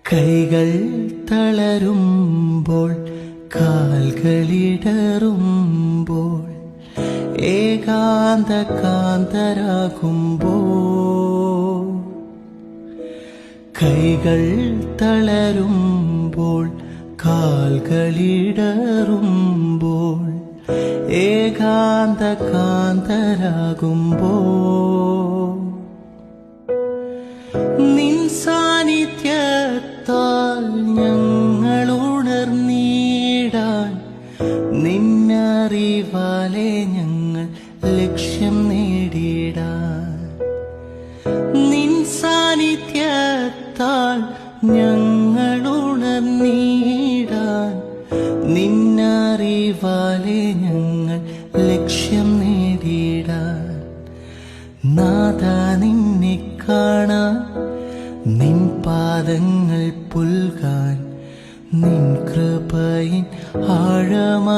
കൈകൾ തളരുമ്പോൾ കാൽകളിടറുമ്പോൾ ഏകാന്ത കാന്തരാകുമ്പോൾ കൈകൾ തളരുമ്പോൾ കാൽകളിടറുമ്പോൾ ഏകാന്ത കാന്തരാകുമ്പോൾ നിൻ സാന്നിധ്യത്താൽ ഞങ്ങൾ ഉണർന്നിടാൻ നിന്നറിവാലെ ഞങ്ങൾ ലക്ഷ്യം നേടിടാൻ നിൻ സാന്നിധ്യത്താൽ ഞങ്ങൾ ഉണർന്നിടാൻ നിന്നറിവാലെ ഞങ്ങൾ ലക്ഷ്യം നേടിടാൻ നാഥാ നിന്നെ കാണാൻ നിൻ പാദങ്ങൾ പുൽകാൻ നിൻ കൃപയിൻ ആഴമാ